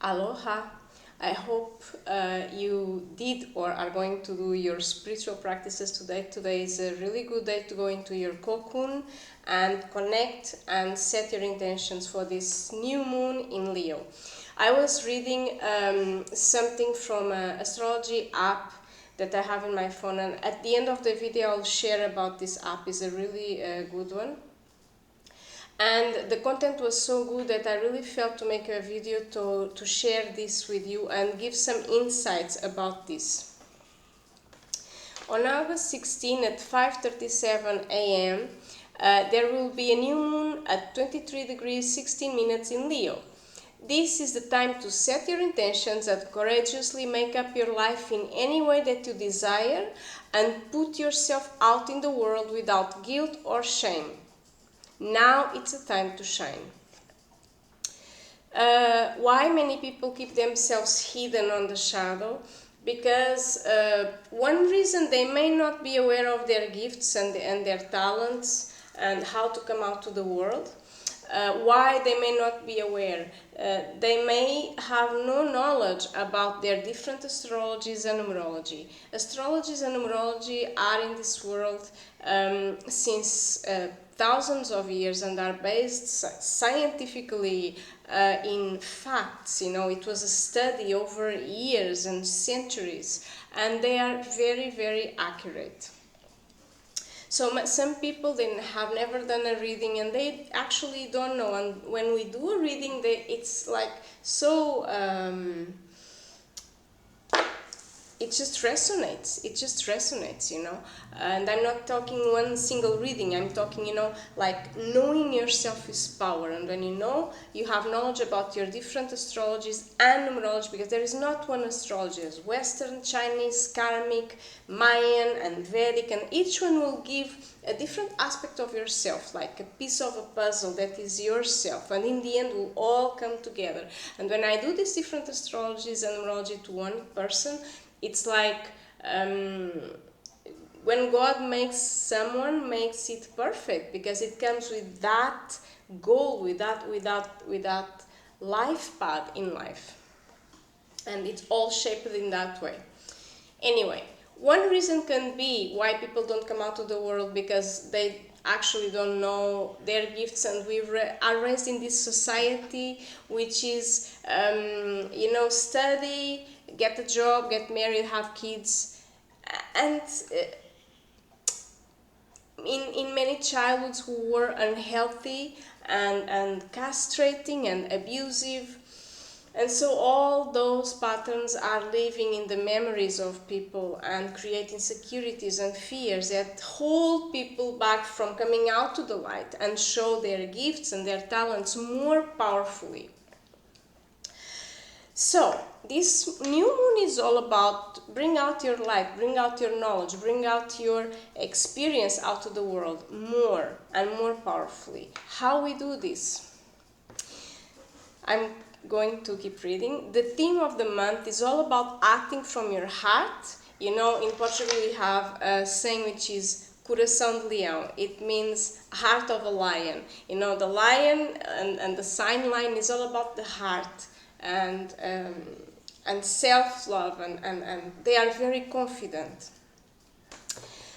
Aloha. I hope you did or are going to do your spiritual practices today. Today is a really good day to go into your cocoon and connect and set your intentions for this new moon in Leo. I was reading something from an astrology app that I have in my phone, and at the end of the video I'll share about this app. It's a really good one. And the content was so good that I really felt to make a video to share this with you and give some insights about this. On August 16 at 5:37 a.m. There will be a new moon at 23 degrees 16 minutes in Leo. This is the time to set your intentions and courageously make up your life in any way that you desire and put yourself out in the world without guilt or shame. Now it's a time to shine. Why many people keep themselves hidden on the shadow? Because one reason, they may not be aware of their gifts and their talents and how to come out to the world. Why they may not be aware? They may have no knowledge about their different astrologies and numerology. Astrologies and numerology are in this world since thousands of years and are based scientifically in facts. You know, it was a study over years and centuries, and they are very, very accurate. So some people, they have never done a reading and they actually don't know, and when we do a reading, it's like so it just resonates, you know. And I'm not talking one single reading, I'm talking, you know, like knowing yourself is power. And when you know, you have knowledge about your different astrologies and numerology, because there is not one astrology. There's Western, Chinese, Karmic, Mayan and Vedic, and each one will give a different aspect of yourself, like a piece of a puzzle that is yourself, and in the end will all come together. And when I do these different astrologies and numerology to one person, it's like when God makes someone, makes it perfect, because it comes with that goal, with that life path in life, and it's all shaped in that way. Anyway, one reason can be why people don't come out to the world, because they actually don't know their gifts, and we are raised in this society which is you know, study, get a job, get married, have kids, and in many childhoods who were unhealthy and castrating and abusive. And so all those patterns are living in the memories of people and create insecurities and fears that hold people back from coming out to the light and show their gifts and their talents more powerfully. So this new moon is all about bring out your light, bring out your knowledge, bring out your experience out to the world more and more powerfully. How we do this? I'm going to keep reading. The theme of the month is all about acting from your heart. You know, in Portugal we have a saying which is Coração de Leão. It means heart of a lion. You know, the lion and the sign line is all about the heart and self-love, and they are very confident.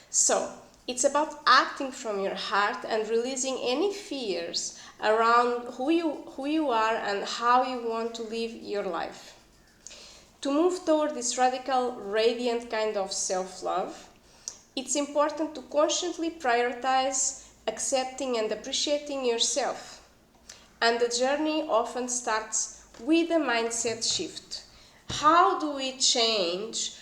So it's about acting from your heart and releasing any fears around who you are and how you want to live your life. To move toward this radical, radiant kind of self-love, it's important to consciously prioritize accepting and appreciating yourself. And the journey often starts with a mindset shift. How do we change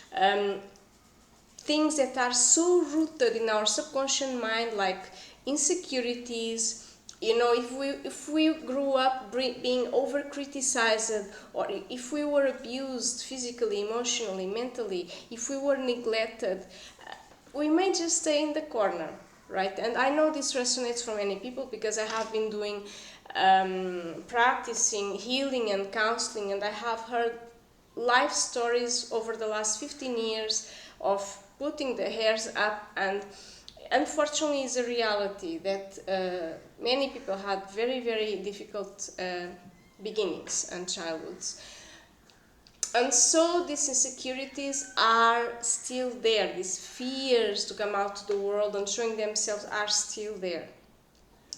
things that are so rooted in our subconscious mind, like insecurities? You know, if we grew up being over-criticized, or if we were abused physically, emotionally, mentally, if we were neglected, we may just stay in the corner, right? And I know this resonates for many people, because I have been doing practicing healing and counseling, and I have heard life stories over the last 15 years of putting the hairs up, and unfortunately is a reality that many people had very, very difficult beginnings and childhoods. And so these insecurities are still there. These fears to come out to the world and showing themselves are still there.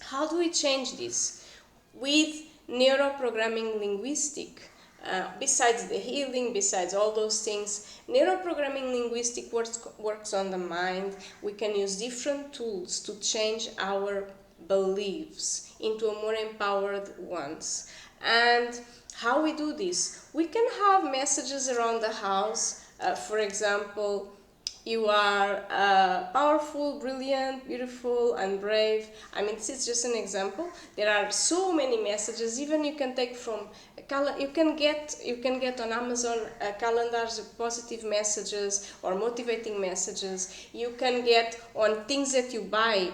How do we change this? With neuroprogramming linguistic. Besides the healing, besides all those things, neuroprogramming linguistic works on the mind. We can use different tools to change our beliefs into more empowered ones. And how we do this? We can have messages around the house. For example, you are powerful, brilliant, beautiful, and brave. I mean, this is just an example. There are so many messages. Even you can take from you can get on Amazon calendars of positive messages or motivating messages. You can get on things that you buy.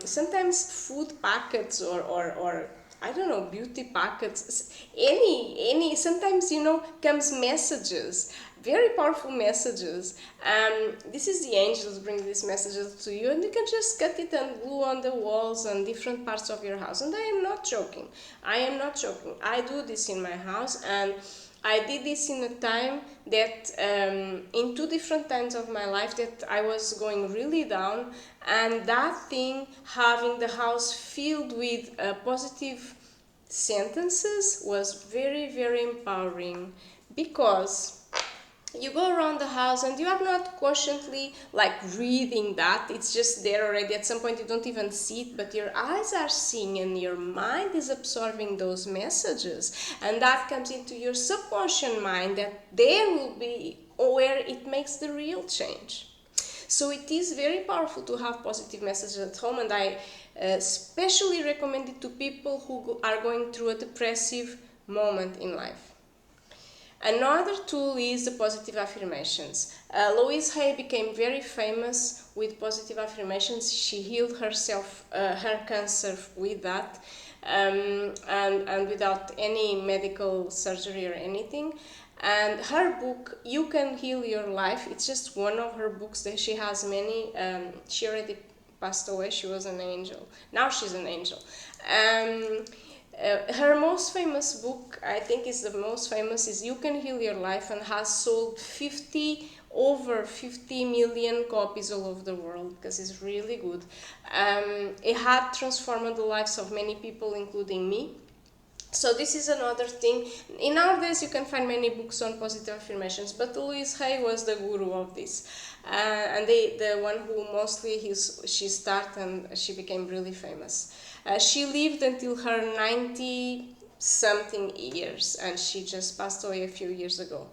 Sometimes food packets or I don't know, beauty packets, sometimes, comes messages, very powerful messages. This is the angels bring these messages to you, and you can just cut it and glue on the walls and different parts of your house. And I am not joking. I do this in my house, and I did this in a time that, in 2 different times of my life, that I was going really down, and that thing, having the house filled with positive sentences, was very, very empowering, because you go around the house and you are not consciously like reading that, it's just there already. At some point you don't even see it, but your eyes are seeing and your mind is absorbing those messages, and that comes into your subconscious mind, that there will be where it makes the real change. So it is very powerful to have positive messages at home, and I especially recommend it to people who are going through a depressive moment in life. Another tool is the positive affirmations. Louise Hay became very famous with positive affirmations. She healed herself, her cancer with that, and without any medical surgery or anything. And her book, You Can Heal Your Life, it's just one of her books. That she has many. She already passed away. She was an angel. Now she's an angel. Her most famous book, I think is the most famous, is You Can Heal Your Life, and has sold over 50 million copies all over the world, because it's really good. It had transformed the lives of many people, including me. So this is another thing. In nowadays you can find many books on positive affirmations, but Louise Hay was the guru of this, and the one who mostly she started, and she became really famous. She lived until her 90-something years, and she just passed away a few years ago.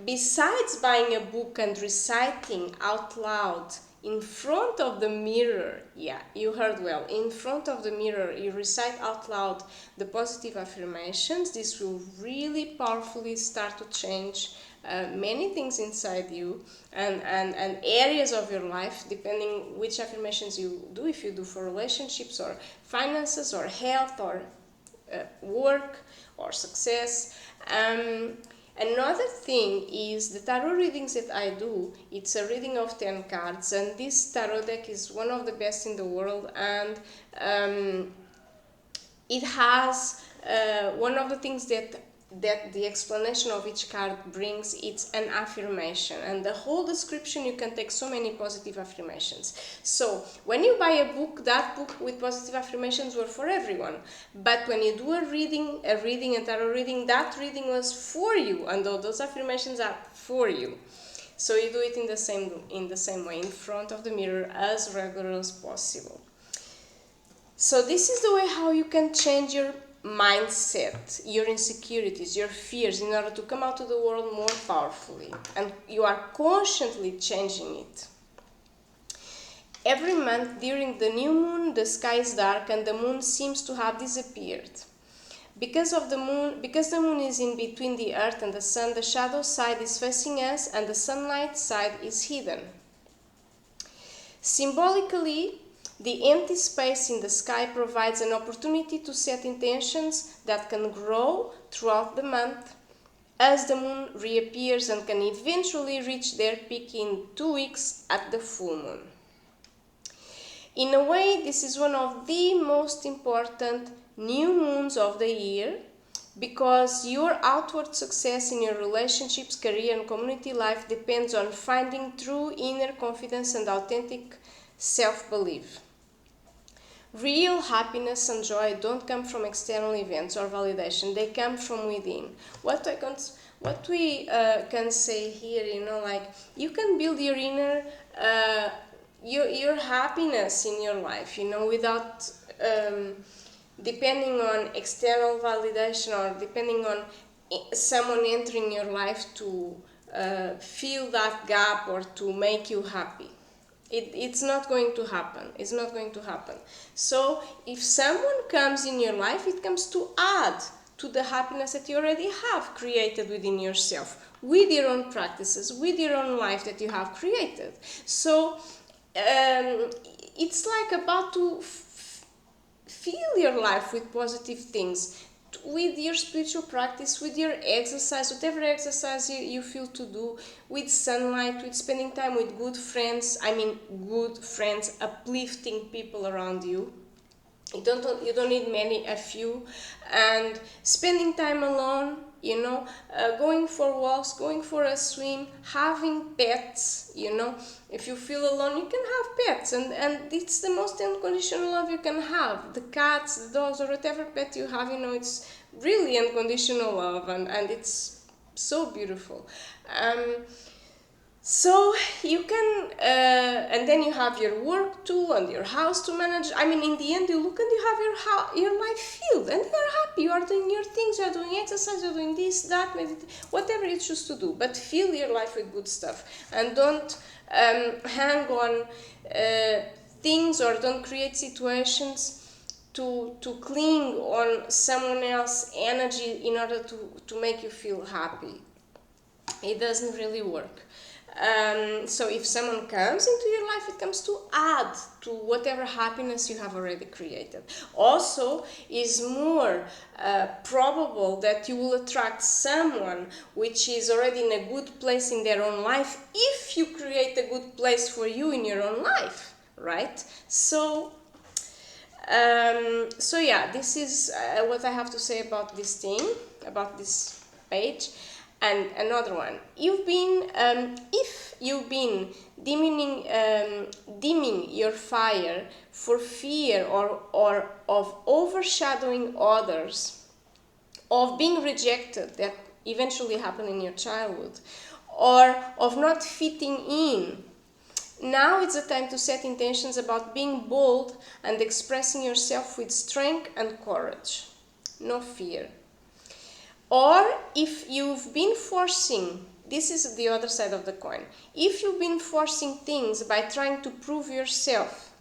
Besides buying a book and reciting out loud in front of the mirror, yeah, you heard well, in front of the mirror, you recite out loud the positive affirmations, this will really powerfully start to change many things inside you, and areas of your life, depending which affirmations you do, if you do for relationships or finances or health or work or success. Another thing is the tarot readings that I do. It's a reading of 10 cards, and this tarot deck is one of the best in the world, and it has one of the things that the explanation of each card brings, it's an affirmation, and the whole description, you can take so many positive affirmations. So when you buy a book, that book with positive affirmations were for everyone, but when you do a tarot reading, that reading was for you, and those affirmations are for you. So you do it in the same way, in front of the mirror, as regular as possible. So this is the way how you can change your mindset, your insecurities, your fears, in order to come out to the world more powerfully, and you are consciously changing it. Every month during the new moon, the sky is dark and the moon seems to have disappeared. Because the moon is in between the earth and the sun, the shadow side is facing us and the sunlight side is hidden. Symbolically, the empty space in the sky provides an opportunity to set intentions that can grow throughout the month as the moon reappears and can eventually reach their peak in 2 weeks at the full moon. In a way, this is one of the most important new moons of the year, because your outward success in your relationships, career, and community life depends on finding true inner confidence and authentic self-belief. Real happiness and joy don't come from external events or validation. They come from within. What we can say here, like you can build your inner your happiness in your life, without depending on external validation or depending on someone entering your life to fill that gap or to make you happy. It's not going to happen. It's not going to happen. So if someone comes in your life, it comes to add to the happiness that you already have created within yourself, with your own practices, with your own life that you have created. So it's like about to fill your life with positive things, with your spiritual practice, with your exercise, whatever exercise you feel to do, with sunlight, with spending time with good friends, good friends, uplifting people around you. You don't need many, a few, and spending time alone, going for walks, going for a swim, having pets, if you feel alone, you can have pets, and it's the most unconditional love you can have. The cats, the dogs, or whatever pet you have, it's really unconditional love, and it's so beautiful. So you can, and then you have your work too and your house to manage. In the end, you look and you have your life filled, and you're happy. You are doing your things. You are doing exercise. You're doing this, that, whatever you choose to do. But fill your life with good stuff, and don't hang on things, or don't create situations to cling on someone else's energy in order to make you feel happy. It doesn't really work. So if someone comes into your life, it comes to add to whatever happiness you have already created. Also, is more probable that you will attract someone which is already in a good place in their own life if you create a good place for you in your own life, right? So yeah, this is what I have to say about this thing, about this page. And another one, if you've been dimming your fire for fear or of overshadowing others, of being rejected, that eventually happened in your childhood, or of not fitting in, now it's the time to set intentions about being bold and expressing yourself with strength and courage, no fear. Or if you've been forcing, this is the other side of the coin, if you've been forcing things by trying to prove yourself,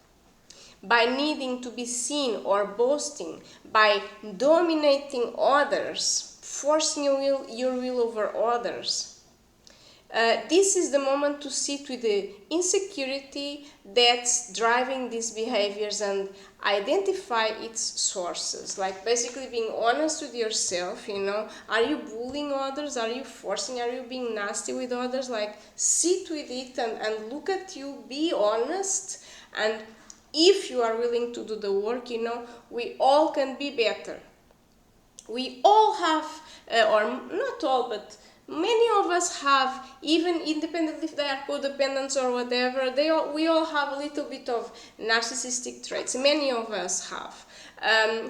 by needing to be seen or boasting, by dominating others, forcing your will over others, this is the moment to sit with the insecurity that's driving these behaviors and identify its sources. Like basically being honest with yourself, are you bullying others? Are you forcing? Are you being nasty with others? Like sit with it and look at you, be honest. And if you are willing to do the work, we all can be better. We all have, or not all, but many of us have, even independently if they are codependents or whatever, we all have a little bit of narcissistic traits. Many of us have,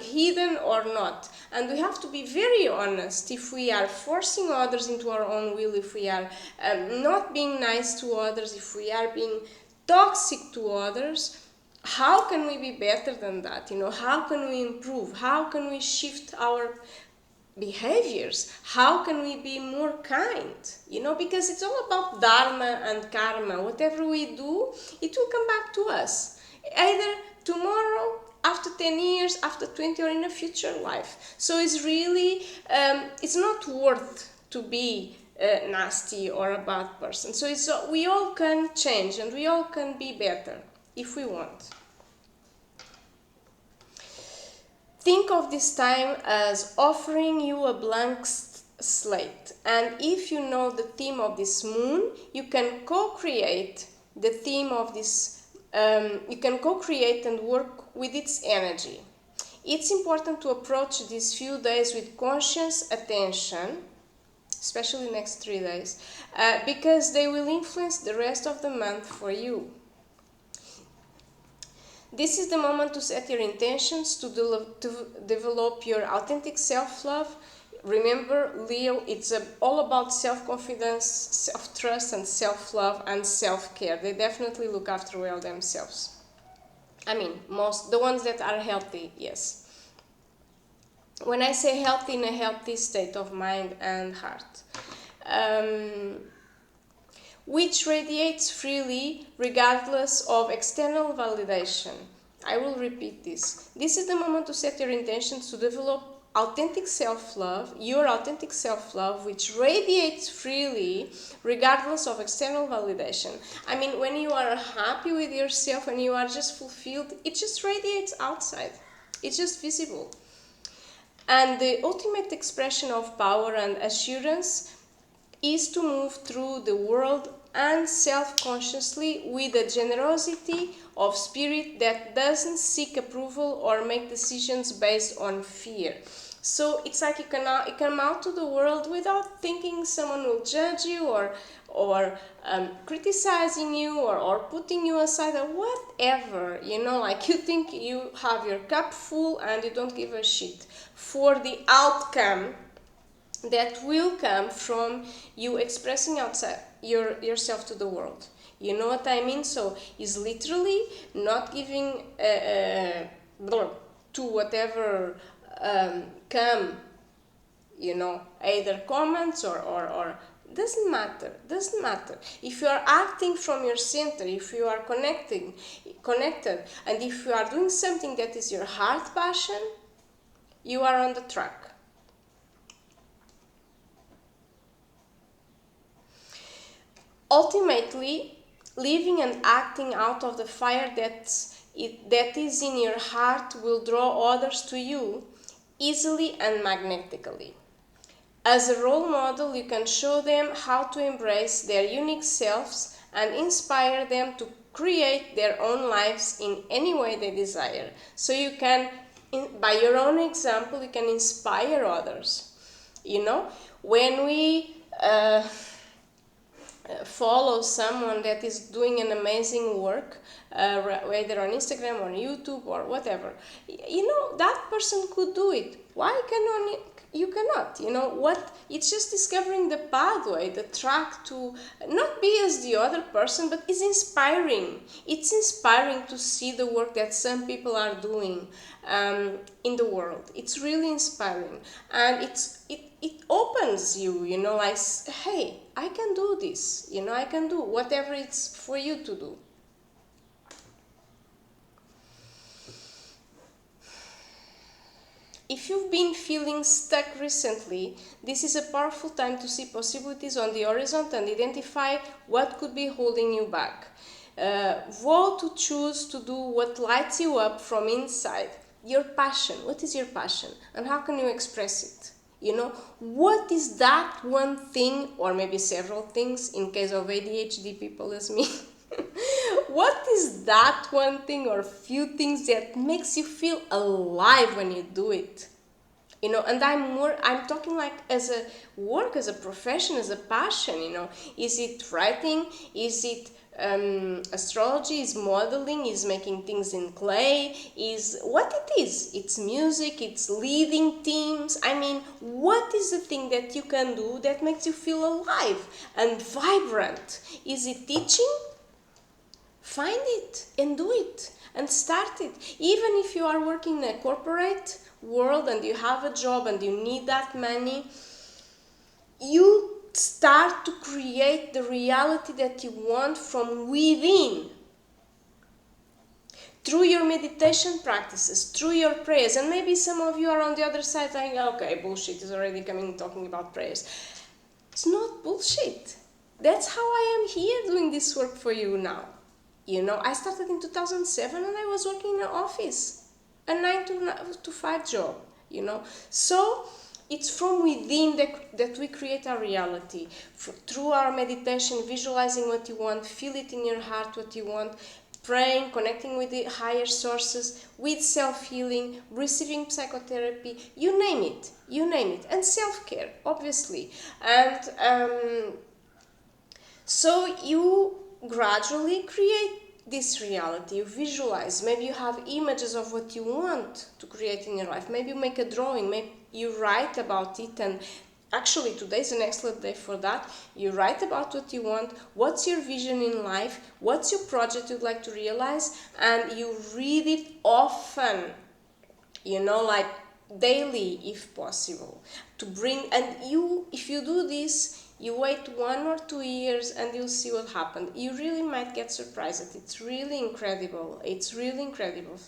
hidden or not. And we have to be very honest. If we are forcing others into our own will, if we are not being nice to others, if we are being toxic to others, how can we be better than that? How can we improve? How can we shift our behaviors? How can we be more kind? Because it's all about dharma and karma. Whatever we do, it will come back to us, either tomorrow, after 10 years, after 20, or in a future life. So it's really it's not worth to be nasty or a bad person. So we all can change, and we all can be better if we want. Think of this time as offering you a blank slate, and if you know the theme of this moon, you can co-create the theme of this, you can co-create and work with its energy. it's important to approach these few days with conscious attention, especially next 3 days, because they will influence the rest of the month for you. This is the moment to set your intentions, to develop your authentic self-love. Remember, Leo, it's all about self-confidence, self-trust, and self-love and self-care. They definitely look after well themselves. I mean, the ones that are healthy, yes. When I say healthy, in a healthy state of mind and heart. Which radiates freely regardless of external validation. I will repeat this. This is the moment to set your intentions to develop authentic self-love, your authentic self-love, which radiates freely regardless of external validation. I mean, when you are happy with yourself and you are just fulfilled, it just radiates outside. It's just visible. And the ultimate expression of power and assurance is to move through the world and self-consciously with a generosity of spirit that doesn't seek approval or make decisions based on fear. So it's like you come out to the world without thinking someone will judge you or criticizing you or putting you aside or whatever, you know, like you think you have your cup full and you don't give a shit for the outcome that will come from you expressing outside yourself to the world. You know what I mean? So is literally not giving to whatever come, you know, either comments or doesn't matter. If you are acting from your center, if you are connected, and if you are doing something that is your heart passion, you are on the track. Ultimately, living and acting out of the fire that is in your heart will draw others to you easily and magnetically. As a role model, you can show them how to embrace their unique selves and inspire them to create their own lives in any way they desire. So you can, by your own example, you can inspire others. You know, when we follow someone that is doing an amazing work, whether on Instagram or YouTube or whatever, you know, that person could do it. Why you cannot? You know what? It's just discovering the pathway, the track to not be as the other person, but it's inspiring. It's inspiring to see the work that some people are doing in the world. It's really inspiring, and it opens you, you know, like, hey, I can do this, you know, I can do whatever it's for you to do. If you've been feeling stuck recently, this is a powerful time to see possibilities on the horizon and identify what could be holding you back. Vote to choose to do what lights you up from inside. Your passion. What is your passion? And how can you express it? You know, what is that one thing, or maybe several things in case of ADHD people as me? What is that one thing or few things that makes you feel alive when you do it? You know, and I'm talking like as a work, as a profession, as a passion, you know. Is it writing? Is it astrology? Is modeling? Is making things in clay? Is what it is? It's music, it's leading teams. I mean, what is the thing that you can do that makes you feel alive and vibrant? Is it teaching? Find it and do it and start it. Even if you are working in a corporate world and you have a job and you need that money, you start to create the reality that you want from within. Through your meditation practices, through your prayers. And maybe some of you are on the other side saying, okay, bullshit is already coming talking about prayers. It's not bullshit. That's how I am here doing this work for you now. You know, I started in 2007 and I was working in an office, a 9 to 5 job, you know. So it's from within that we create our reality. Through our meditation, visualizing what you want, feel it in your heart what you want, praying, connecting with the higher sources, with self-healing, receiving psychotherapy, you name it, and self-care, obviously. And so you gradually create this reality. You visualize. Maybe you have images of what you want to create in your life. Maybe you make a drawing. Maybe you write about it. And actually, today is an excellent day for that. You write about what you want. What's your vision in life? What's your project you'd like to realize? And you read it often. Like daily, if possible. To bring, and if you do this, you wait 1 or 2 years and you'll see what happened. You really might get surprised. It's really incredible.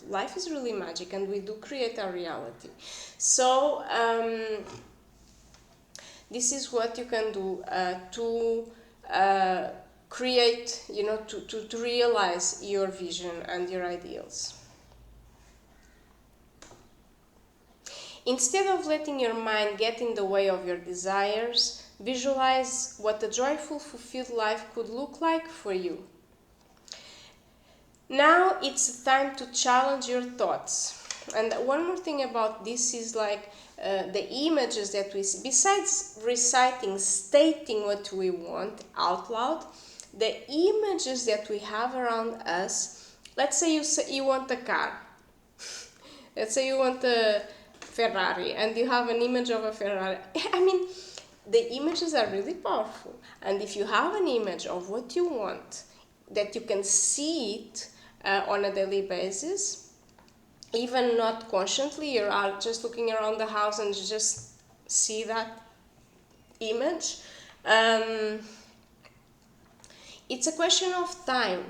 Life is really magic, and we do create our reality. So this is what you can do to create, to realize your vision and your ideals. Instead of letting your mind get in the way of your desires, visualize what a joyful, fulfilled life could look like for you. Now it's time to challenge your thoughts. And one more thing about this is the images that we see. Besides reciting, stating what we want out loud, the images that we have around us. Let's say you want a car. Let's say you want a Ferrari, and you have an image of a Ferrari. The images are really powerful, and if you have an image of what you want, that you can see it on a daily basis, even not consciously, you are just looking around the house and you just see that image, it's a question of time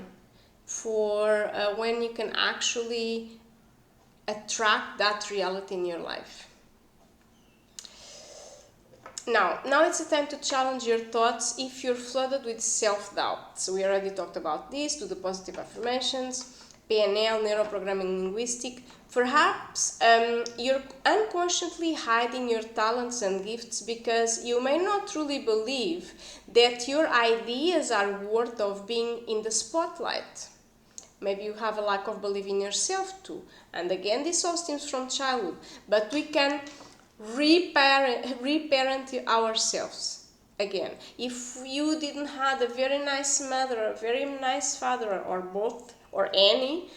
for when you can actually attract that reality in your life. Now it's a time to challenge your thoughts if you're flooded with self-doubt. So we already talked about this, do the positive affirmations, PNL, neuroprogramming linguistic. Perhaps you're unconsciously hiding your talents and gifts because you may not truly believe that your ideas are worth of being in the spotlight. Maybe you have a lack of belief in yourself too. And again, this all stems from childhood. But we can reparent ourselves again. If you didn't have a very nice mother, a very nice father, or both, or any,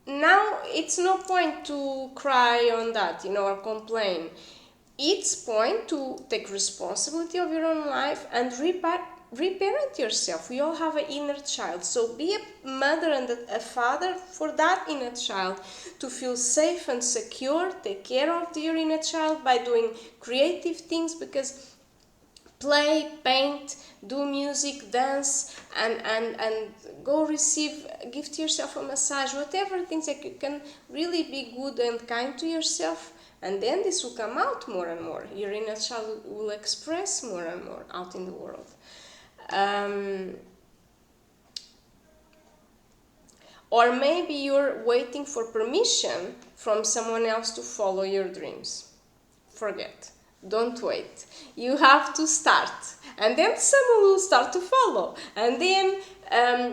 now it's no point to cry on that, or complain. It's point to take responsibility of your own life and reparent yourself. We all have an inner child, so be a mother and a father for that inner child to feel safe and secure. Take care of your inner child by doing creative things, because play, paint, do music, dance, and go gift yourself a massage, whatever things that you can really be good and kind to yourself. And then this will come out more and more. Your inner child will express more and more out in the world. Or maybe you're waiting for permission from someone else to follow your dreams. Forget. Don't wait. You have to start. And then someone will start to follow. And then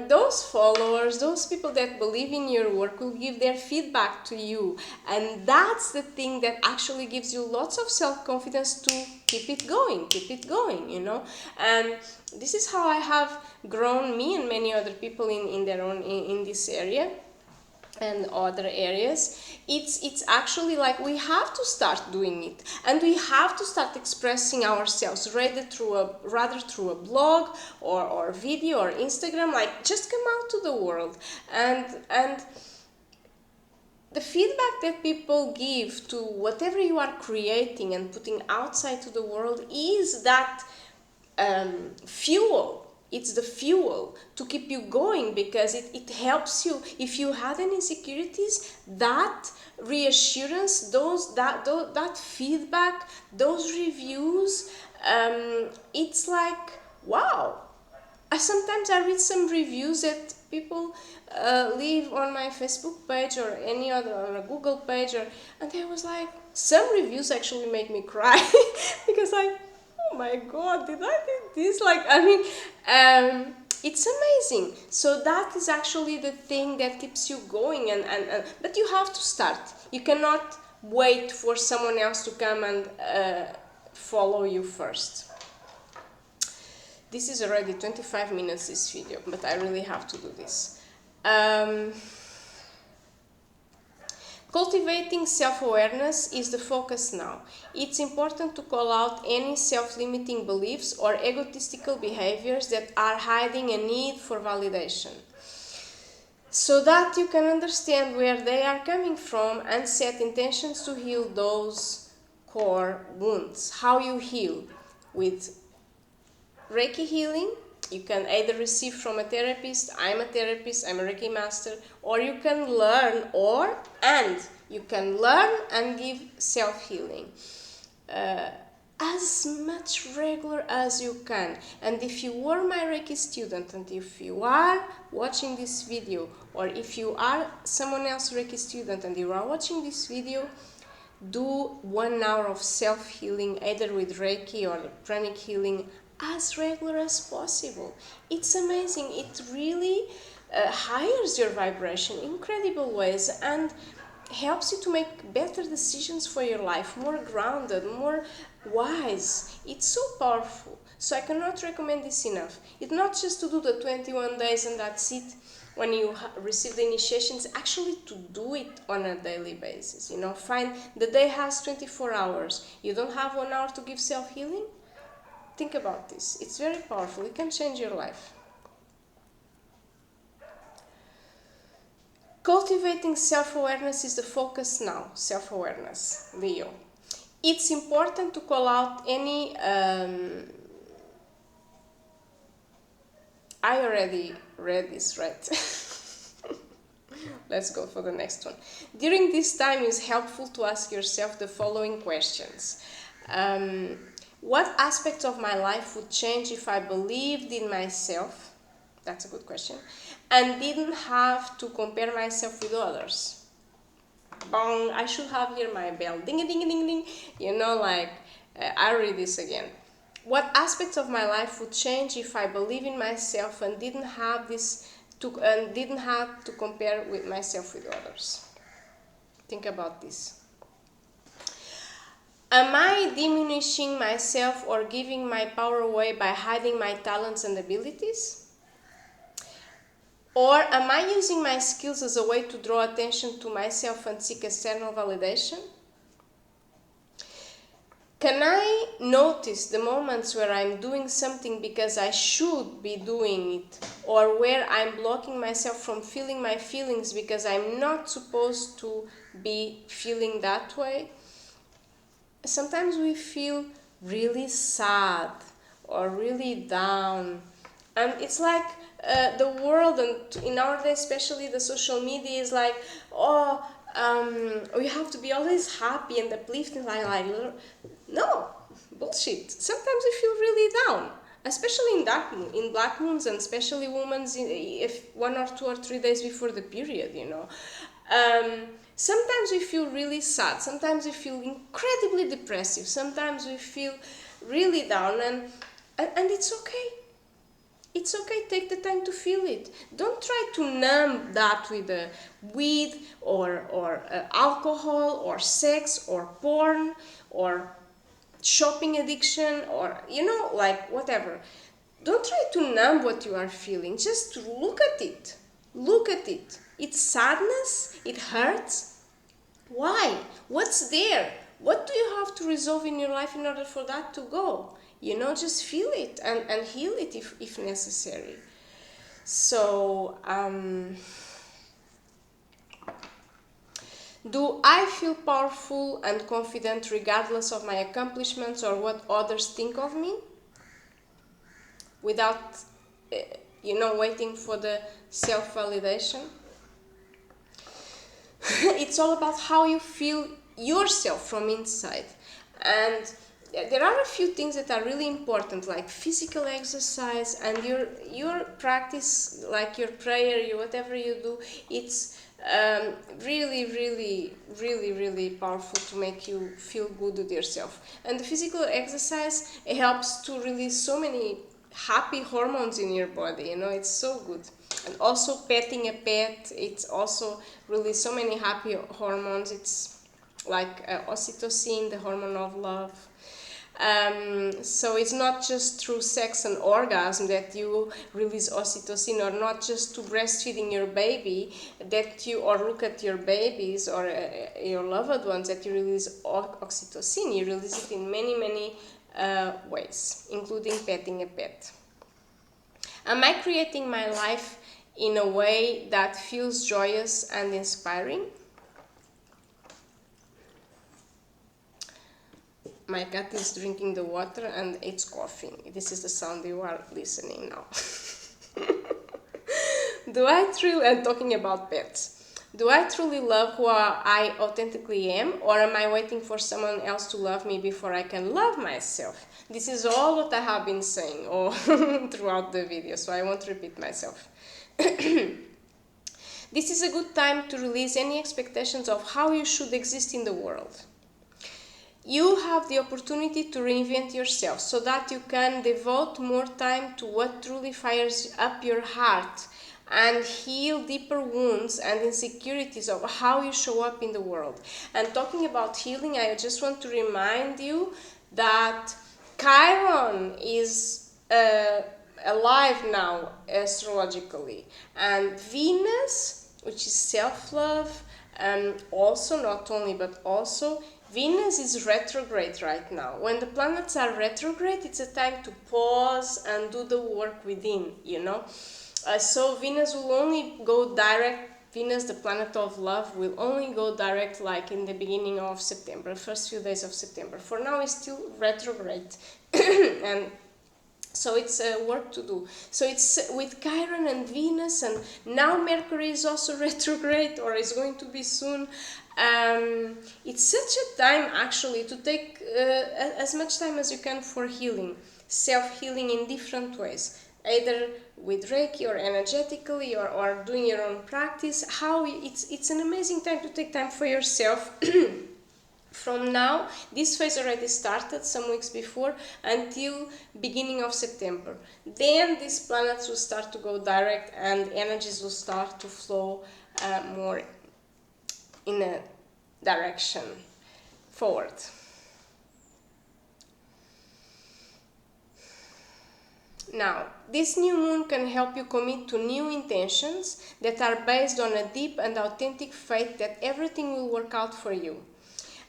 those followers, those people that believe in your work, will give their feedback to you. And that's the thing that actually gives you lots of self-confidence to keep it going, And this is how I have grown, me and many other people in this area and other areas. It's actually we have to start doing it, and we have to start expressing ourselves, rather through a blog or video or Instagram. Just come out to the world, and the feedback that people give to whatever you are creating and putting outside to the world is that fuel. It's the fuel to keep you going, because it helps you. If you had any insecurities, that reassurance, that feedback, those reviews, it's wow. Sometimes I read some reviews that people leave on my Facebook page or any other, on a Google page, and there was some reviews actually make me cry because oh my God, did I do this? It's amazing. So that is actually the thing that keeps you going, but you have to start. You cannot wait for someone else to come and follow you first. This is already 25 minutes, this video, but I really have to do this. Cultivating self-awareness is the focus now. It's important to call out any self-limiting beliefs or egotistical behaviors that are hiding a need for validation, so that you can understand where they are coming from and set intentions to heal those core wounds. How you heal? With Reiki healing. You can either receive from a therapist, I'm a therapist, I'm a Reiki master, or you can learn, you can learn and give self-healing as much regular as you can. And if you were my Reiki student, and if you are watching this video, or if you are someone else Reiki student and you are watching this video, do 1 hour of self-healing, either with Reiki or pranic healing, as regular as possible. It's amazing. It really higher your vibration in incredible ways and helps you to make better decisions for your life, more grounded, more wise. It's so powerful. So I cannot recommend this enough. It's not just to do the 21 days and that's it. When you receive the initiations, actually to do it on a daily basis. You know, find the day has 24 hours. You don't have 1 hour to give self-healing? Think about this. It's very powerful. It can change your life. Cultivating self-awareness is the focus now. Self-awareness, Leo. It's important to call out any... I already read this, right? Let's go for the next one. During this time, it's helpful to ask yourself the following questions. What aspects of my life would change if I believed in myself? That's a good question. And didn't have to compare myself with others. Bong, I should have here my bell. Ding, ding, ding, ding. You know, like, I'll read this again. What aspects of my life would change if I believe in myself and didn't have to compare with myself with others? Think about this. Am I diminishing myself or giving my power away by hiding my talents and abilities? Or am I using my skills as a way to draw attention to myself and seek external validation? Can I notice the moments where I'm doing something because I should be doing it, or where I'm blocking myself from feeling my feelings because I'm not supposed to be feeling that way? Sometimes we feel really sad or really down, and it's like the world, and in our day especially the social media, is like, we have to be always happy and uplifting. Like no, bullshit. Sometimes we feel really down, especially in black moons, and especially women's if 1 or 2 or 3 days before the period, you know. Sometimes we feel really sad, sometimes we feel incredibly depressive, sometimes we feel really down, and it's okay. It's okay, take the time to feel it. Don't try to numb that with weed or alcohol or sex or porn or shopping addiction, or, you know, like whatever. Don't try to numb what you are feeling, just look at it. Look at it. It's sadness, it hurts. Why? What's there? What do you have to resolve in your life in order for that to go? You know, just feel it and heal it if necessary. So, do I feel powerful and confident regardless of my accomplishments or what others think of me? Without, waiting for the self-validation? It's all about how you feel yourself from inside. And there are a few things that are really important, like physical exercise and your practice, like your prayer, whatever you do. It's really, really, really, really powerful to make you feel good with yourself. And the physical exercise, it helps to release so many happy hormones in your body, you know, it's so good. And also petting a pet, it's also really so many happy hormones. It's like oxytocin, the hormone of love. So it's not just through sex and orgasm that you release oxytocin, or not just to breastfeeding your baby that you, or look at your babies or your loved ones that you release oxytocin. You release it in many ways, including petting a pet. Am I creating my life in a way that feels joyous and inspiring? My cat is drinking the water and it's coughing. This is the sound you are listening now. Do I truly, and talking about pets, do I truly love who I authentically am, or am I waiting for someone else to love me before I can love myself? This is all what I have been saying throughout the video, so I won't repeat myself. This is a good time to release any expectations of how you should exist in the world. You have the opportunity to reinvent yourself so that you can devote more time to what truly fires up your heart and heal deeper wounds and insecurities of how you show up in the world. And talking about healing, I just want to remind you that Chiron is alive now astrologically, and Venus, which is self-love, also, not only but also, Venus is retrograde right now. When the planets are retrograde, it's a time to pause and do the work within, you know. So Venus will only go direct. Venus, the planet of love, will only go direct like in the beginning of September, first few days of September. For now, it's still retrograde. And so it's work to do. So it's with Chiron and Venus, and now Mercury is also retrograde, or is going to be soon. It's such a time actually to take as much time as you can for healing, self-healing in different ways, either with Reiki or energetically, or doing your own practice. It's an amazing time to take time for yourself. From now, this phase already started some weeks before until beginning of September. Then these planets will start to go direct and energies will start to flow more in a direction forward. Now, this new moon can help you commit to new intentions that are based on a deep and authentic faith that everything will work out for you,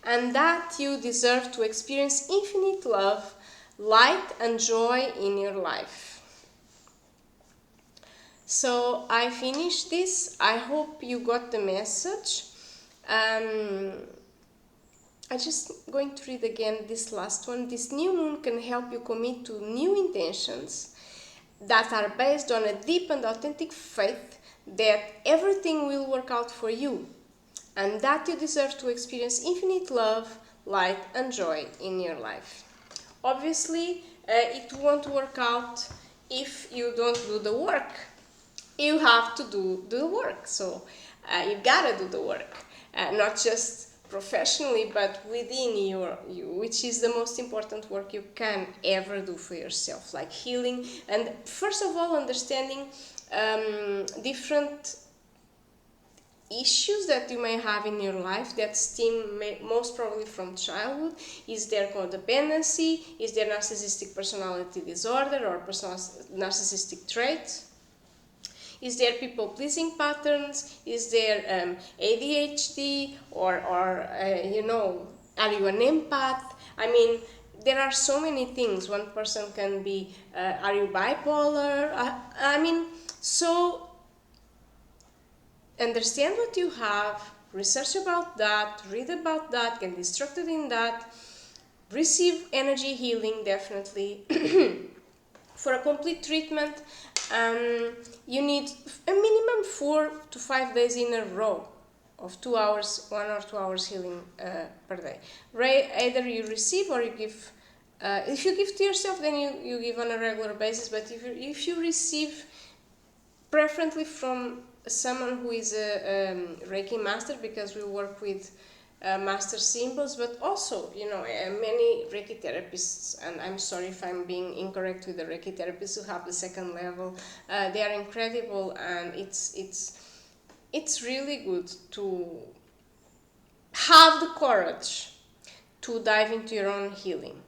and that you deserve to experience infinite love, light and joy in your life. So I finished this. I hope you got the message. I'm just going to read again this last one. This new moon can help you commit to new intentions that are based on a deep and authentic faith that everything will work out for you, and that you deserve to experience infinite love, light and joy in your life. Obviously, it won't work out if you don't do the work. You have to do the work, so you gotta do the work, not just professionally but within you, which is the most important work you can ever do for yourself, like healing, and first of all understanding different issues that you may have in your life that stem most probably from childhood. Is there codependency? Is there narcissistic personality disorder or narcissistic traits? Is there people-pleasing patterns? Is there ADHD? Or you know, are you an empath? I mean, there are so many things. One person can be, are you bipolar? I mean, so understand what you have, research about that, read about that, get instructed in that, receive energy healing, definitely. For a complete treatment, you need a minimum 4 to 5 days in a row of 2 hours, 1 or 2 hours healing per day. Either you receive or you give. If you give to yourself, then you give on a regular basis, but if you receive, preferably from someone who is a Reiki master, because we work with master symbols, but also, you know, many Reiki therapists, and I'm sorry if I'm being incorrect with the Reiki therapists who have the second level, they are incredible, and it's really good to have the courage to dive into your own healing.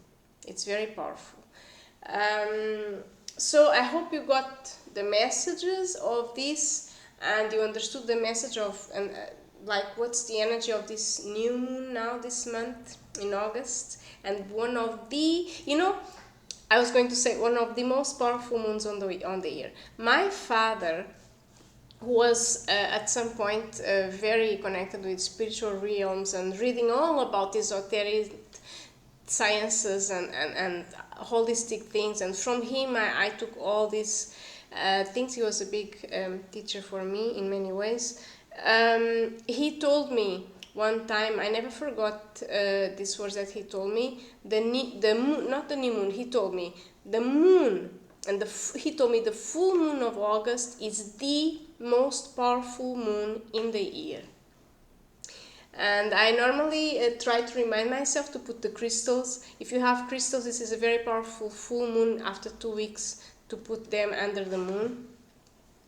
It's very powerful. So I hope you got the messages of this, and you understood the message of, and like, what's the energy of this new moon now this month in August, and one of the, you know, I was going to say one of the most powerful moons on the year. My father, who was at some point very connected with spiritual realms and reading all about esoteric sciences and holistic things, and from him I took all these things. He was a big teacher for me in many ways. He told me one time, I never forgot these words that he told me, the moon, not the new moon, he told me the moon, and he told me the full moon of August is the most powerful moon in the year. And I normally try to remind myself to put the crystals. If you have crystals, this is a very powerful full moon after 2 weeks to put them under the moon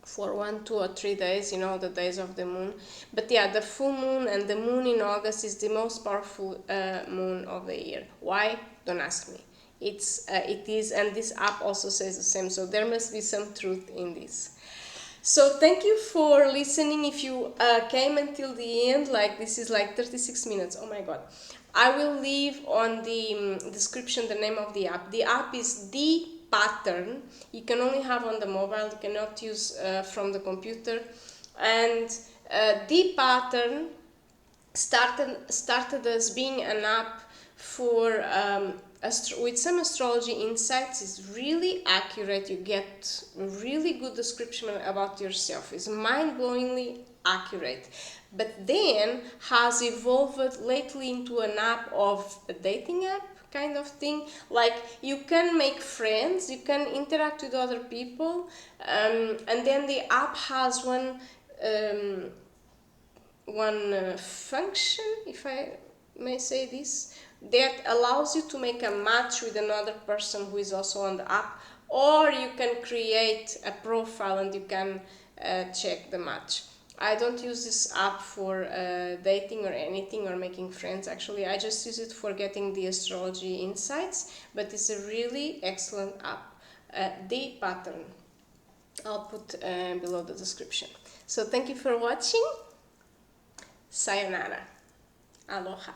for 1, 2, or 3 days, you know, the days of the moon. But yeah, the full moon and the moon in August is the most powerful moon of the year. Why? Don't ask me. It is, and this app also says the same, so there must be some truth in this. So thank you for listening. If you came until the end, like this is like 36 minutes, oh my god. I will leave on the description the name of the app. The app is The Pattern. You can only have on the mobile, you cannot use from the computer. And The Pattern started as being an app for with some astrology insights. Is really accurate. You get a really good description about yourself. It's mind-blowingly accurate. But then has evolved lately into an app of a dating app kind of thing. Like, you can make friends, you can interact with other people, and then the app has one function, if I may say this, that allows you to make a match with another person who is also on the app, or you can create a profile and you can check the match. I don't use this app for dating or anything, or making friends. Actually, I just use it for getting the astrology insights, but it's a really excellent app. The Pattern. I'll put below the description. So thank you for watching. Sayonara. Aloha.